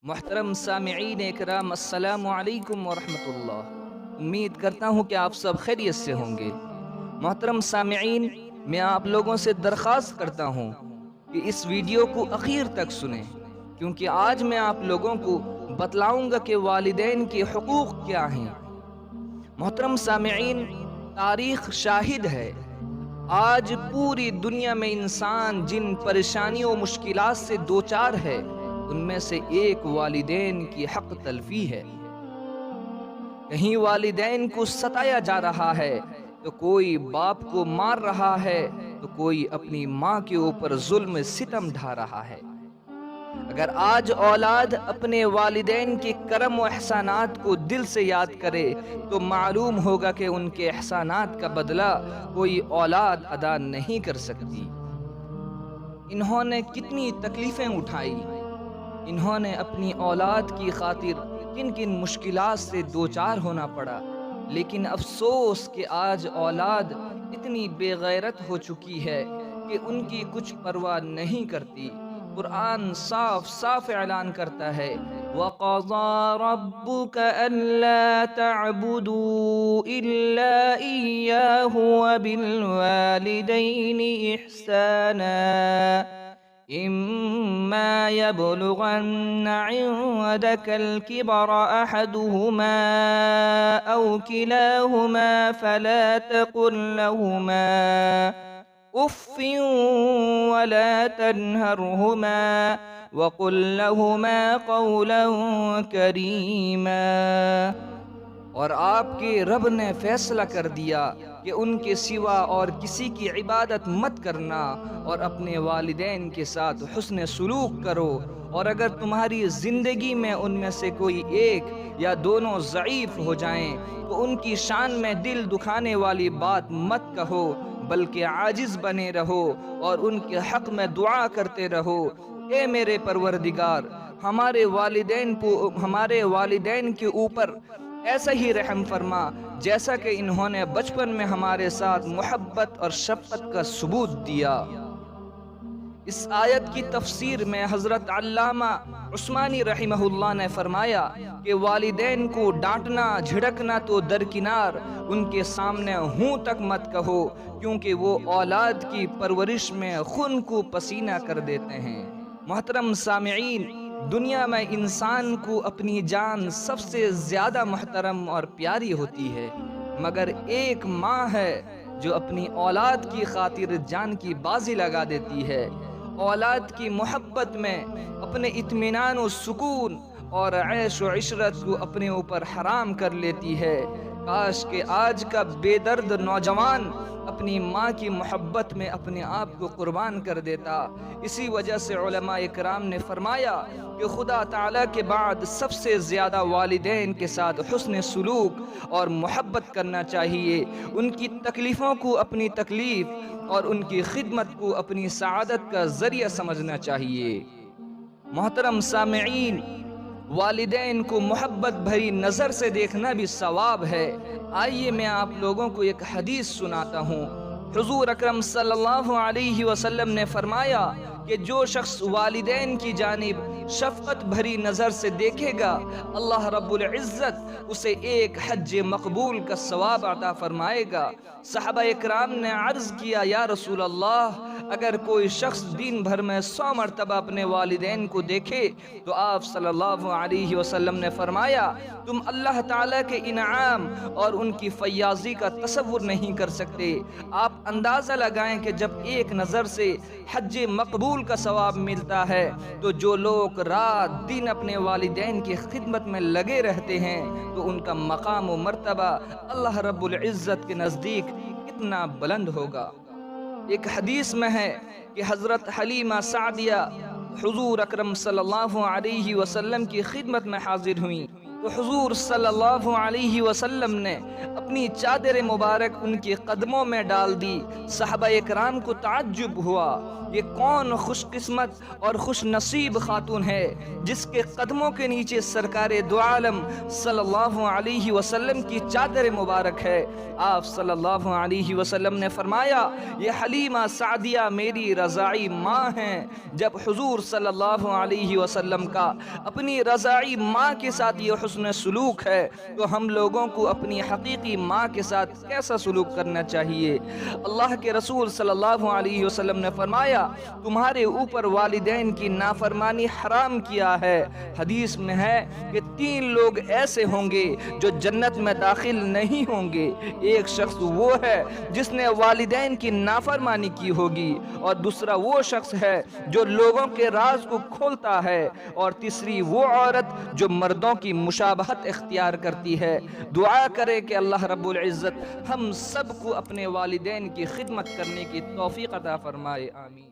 محترم سامعین اکرام، السلام علیکم ورحمۃ اللہ۔ امید کرتا ہوں کہ آپ سب خیریت سے ہوں گے۔ محترم سامعین، میں آپ لوگوں سے درخواست کرتا ہوں کہ اس ویڈیو کو اخیر تک سنیں، کیونکہ آج میں آپ لوگوں کو بتلاؤں گا کہ والدین کے حقوق کیا ہیں۔ محترم سامعین، تاریخ شاہد ہے، آج پوری دنیا میں انسان جن پریشانیوں و مشکلات سے دوچار ہے، ان میں سے ایک والدین کی حق تلفی ہے۔ کہیں والدین کو ستایا جا رہا ہے، تو کوئی باپ کو مار رہا ہے، تو کوئی اپنی ماں کے اوپر ظلم ستم ڈھا رہا ہے۔ اگر آج اولاد اپنے والدین کے کرم و احسانات کو دل سے یاد کرے تو معلوم ہوگا کہ ان کے احسانات کا بدلہ کوئی اولاد ادا نہیں کر سکتی۔ انہوں نے کتنی تکلیفیں اٹھائی، انہوں نے اپنی اولاد کی خاطر کن کن مشکلات سے دوچار ہونا پڑا، لیکن افسوس کہ آج اولاد اتنی بے غیرت ہو چکی ہے کہ ان کی کچھ پرواہ نہیں کرتی۔ قرآن صاف صاف اعلان کرتا ہے، وَقَضَى رَبُّكَ أَلَّا تَعْبُدُوا إِلَّا إِيَّاهُ وَبِالْوَالِدَيْنِ إِحْسَانًا إِمَّا يَبْلُغَنَّ عِندَكَ الْكِبَرَ أَحَدُهُمَا أَوْ كِلَاهُمَا فَلَا تَقُل لَّهُمَا أُفٍّ وَلَا تَنْهَرْهُمَا وَقُل لَّهُمَا قَوْلًا كَرِيمًا۔ اور آپ کے رب نے فیصلہ کر دیا کہ ان کے سوا اور کسی کی عبادت مت کرنا، اور اپنے والدین کے ساتھ حسن سلوک کرو، اور اگر تمہاری زندگی میں ان میں سے کوئی ایک یا دونوں ضعیف ہو جائیں تو ان کی شان میں دل دکھانے والی بات مت کہو، بلکہ عاجز بنے رہو اور ان کے حق میں دعا کرتے رہو، اے میرے پروردگار، ہمارے والدین کے اوپر ایسا ہی رحم فرما جیسا کہ انہوں نے بچپن میں ہمارے ساتھ محبت اور شفقت کا ثبوت دیا۔ اس آیت کی تفسیر میں حضرت علامہ عثمانی رحمہ اللہ نے فرمایا کہ والدین کو ڈانٹنا جھڑکنا تو درکنار، ان کے سامنے ہوں تک مت کہو، کیونکہ وہ اولاد کی پرورش میں خون کو پسینہ کر دیتے ہیں۔ محترم سامعین، دنیا میں انسان کو اپنی جان سب سے زیادہ محترم اور پیاری ہوتی ہے، مگر ایک ماں ہے جو اپنی اولاد کی خاطر جان کی بازی لگا دیتی ہے، اولاد کی محبت میں اپنے اطمینان و سکون اور عیش و عشرت کو اپنے اوپر حرام کر لیتی ہے۔ کاش کہ آج کا بے درد نوجوان اپنی ماں کی محبت میں اپنے آپ کو قربان کر دیتا۔ اسی وجہ سے علماء اکرام نے فرمایا کہ خدا تعالیٰ کے بعد سب سے زیادہ والدین کے ساتھ حسن سلوک اور محبت کرنا چاہیے، ان کی تکلیفوں کو اپنی تکلیف اور ان کی خدمت کو اپنی سعادت کا ذریعہ سمجھنا چاہیے۔ محترم سامعین، والدین کو محبت بھری نظر سے دیکھنا بھی ثواب ہے۔ آئیے میں آپ لوگوں کو ایک حدیث سناتا ہوں۔ حضور اکرم صلی اللہ علیہ وسلم نے فرمایا کہ جو شخص والدین کی جانب شفقت بھری نظر سے دیکھے گا، اللہ رب العزت اسے ایک حج مقبول کا ثواب عطا فرمائے گا۔ صحابہ اکرام نے عرض کیا، یا رسول اللہ، اگر کوئی شخص دن بھر میں 100 مرتبہ اپنے والدین کو دیکھے تو آپ صلی اللہ علیہ وسلم نے فرمایا، تم اللہ تعالیٰ کے انعام اور ان کی فیاضی کا تصور نہیں کر سکتے۔ آپ اندازہ لگائیں کہ جب ایک نظر سے حج مقبول کا ثواب ملتا ہے تو جو لوگ رات دن اپنے والدین کی خدمت میں لگے رہتے ہیں تو ان کا مقام و مرتبہ اللہ رب العزت کے نزدیک کتنا بلند ہوگا۔ ایک حدیث میں ہے کہ حضرت حلیمہ سعدیہ حضور اکرم صلی اللہ علیہ وسلم کی خدمت میں حاضر ہوئیں۔ تو حضور صلی اللہ علیہ وسلم نے اپنی چادر مبارک ان کے قدموں میں ڈال دی۔ صحابہ اکرام کو تعجب ہوا، یہ کون خوش قسمت اور خوش نصیب خاتون ہے جس کے قدموں کے نیچے سرکار دو عالم صلی اللہ علیہ وسلم کی چادر مبارک ہے۔ آپ صلی اللہ علیہ وسلم نے فرمایا، یہ حلیمہ سعدیہ میری رضاعی ماں ہیں۔ جب حضور صلی اللہ علیہ وسلم کا اپنی رضاعی ماں کے ساتھ یہ حسن سلوک ہے تو ہم لوگوں کو اپنی حقیقی ماں کے ساتھ کیسا سلوک کرنا چاہیے؟ اللہ کے رسول صلی اللہ علیہ وسلم نے فرمایا، تمہارے اوپر والدین کی نافرمانی حرام کیا ہے۔ حدیث میں ہے کہ 3 لوگ ایسے ہوں گے جو جنت میں داخل نہیں ہوں گے۔ ایک شخص وہ ہے جس نے والدین کی نافرمانی کی ہوگی، اور دوسرا وہ شخص ہے جو لوگوں کے راز کو کھولتا ہے، اور تیسری وہ عورت جو مردوں کی مشابہت اختیار کرتی ہے۔ دعا کرے کہ اللہ رب العزت ہم سب کو اپنے والدین کی خدمت کرنے کی توفیق عطا فرمائے، آمین۔